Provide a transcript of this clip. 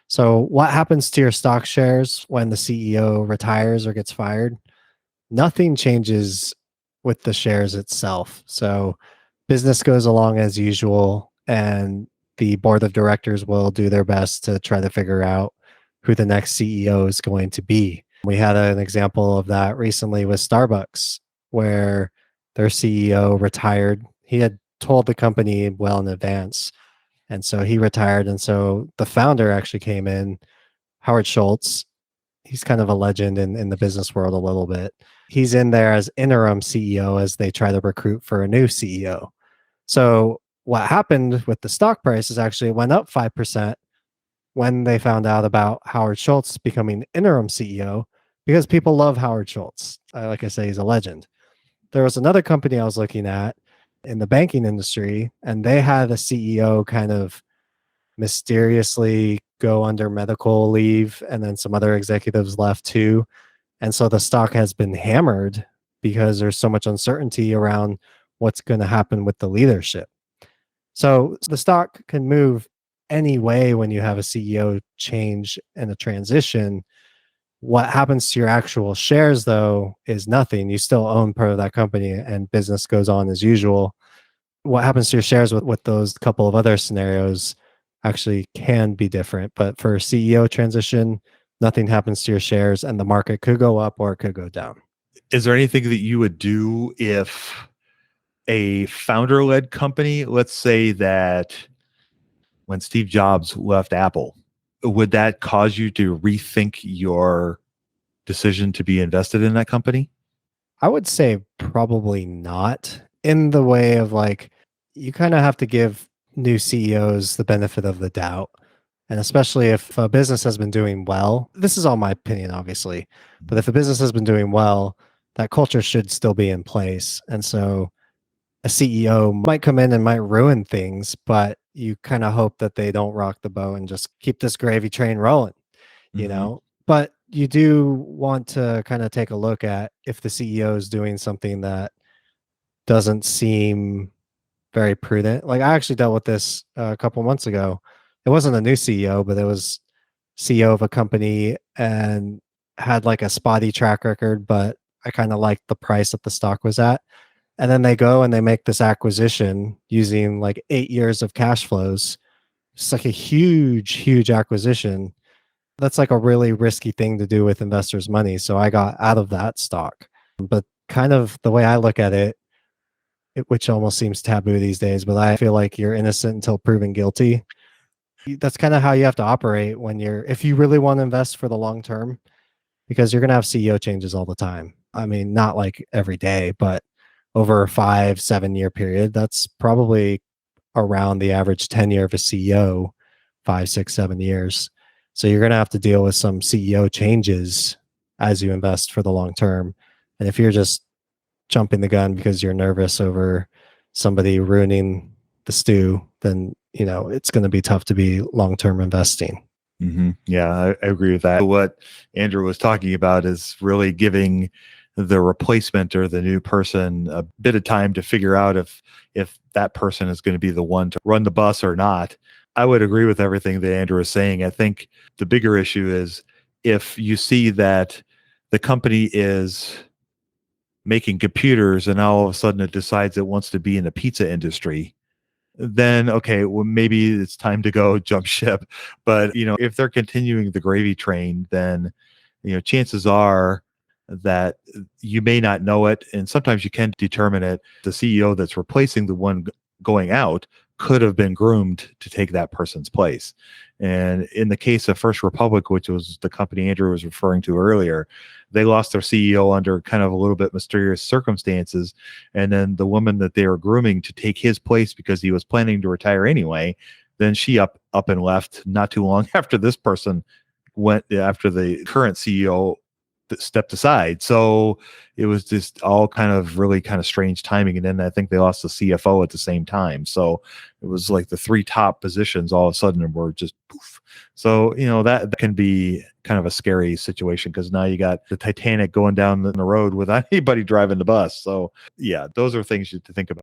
So, what happens to your stock shares when the CEO retires or gets fired? Nothing changes with the shares itself. So, business goes along as usual, and the board of directors will do their best to try to figure out who the next CEO is going to be. We had an example of that recently with Starbucks, where their CEO retired. He had told the company well in advance, and so he retired. And so the founder actually came in, Howard Schultz. He's kind of a legend in the business world a little bit. He's in there as interim CEO as they try to recruit for a new CEO. So what happened with the stock price is actually it went up 5% when they found out about Howard Schultz becoming interim CEO because people love Howard Schultz. Like I say, he's a legend. There was another company I was looking at in the banking industry, and they had a CEO kind of mysteriously go under medical leave, and then some other executives left too. And so the stock has been hammered because there's so much uncertainty around what's going to happen with the leadership. So the stock can move any way when you have a CEO change and a transition. What happens to your actual shares, though, is nothing. You still own part of that company and business goes on as usual. What happens to your shares with those couple of other scenarios actually can be different. But for CEO transition, nothing happens to your shares and the market could go up or it could go down. Is there anything that you would do if a founder-led company, let's say that when Steve Jobs left Apple, would that cause you to rethink your decision to be invested in that company? I would say probably not, in the way of like, you kind of have to give new CEOs the benefit of the doubt. And especially if a business has been doing well, this is all my opinion, obviously, but if a business has been doing well, that culture should still be in place. And so a CEO might come in and might ruin things, but you kind of hope that they don't rock the boat and just keep this gravy train rolling, you know? But you do want to kind of take a look at if the CEO is doing something that doesn't seem very prudent. Like I actually dealt with this a couple months ago. It wasn't a new CEO, but it was CEO of a company and had like a spotty track record, but I kind of liked the price that the stock was at. And then they go and they make this acquisition using like 8 years of cash flows. It's like a huge, huge acquisition. That's like a really risky thing to do with investors' money. So I got out of that stock. But kind of the way I look at it, which almost seems taboo these days, but I feel like you're innocent until proven guilty. That's kind of how you have to operate if you really want to invest for the long term, because you're going to have CEO changes all the time. I mean, not like every day, but over a 5-7 year period, that's probably around the average tenure of a CEO, 5, 6, 7 years. So you're going to have to deal with some CEO changes as you invest for the long term. And if you're just jumping the gun because you're nervous over somebody ruining the stew, then it's going to be tough to be long-term investing. Yeah, I agree with that. What Andrew was talking about is really giving the replacement or the new person a bit of time to figure out if that person is going to be the one to run the bus or not. I would agree with everything that Andrew is saying. I think the bigger issue is if you see that the company is making computers and now all of a sudden it decides it wants to be in the pizza industry, then okay, well, maybe it's time to go jump ship. But if they're continuing the gravy train, then chances are that you may not know it, and sometimes you can determine it. The CEO that's replacing the one going out could have been groomed to take that person's place. And in the case of First Republic, which was the company Andrew was referring to earlier, they lost their CEO under kind of a little bit mysterious circumstances. And then the woman that they were grooming to take his place because he was planning to retire anyway, then she up and left not too long after this person went, after the current CEO that stepped aside. So it was just all kind of really kind of strange timing. And then I think they lost the CFO at the same time. So it was like the three top positions all of a sudden were just poof. So, that can be kind of a scary situation because now you got the Titanic going down the road without anybody driving the bus. So yeah, those are things you have to think about.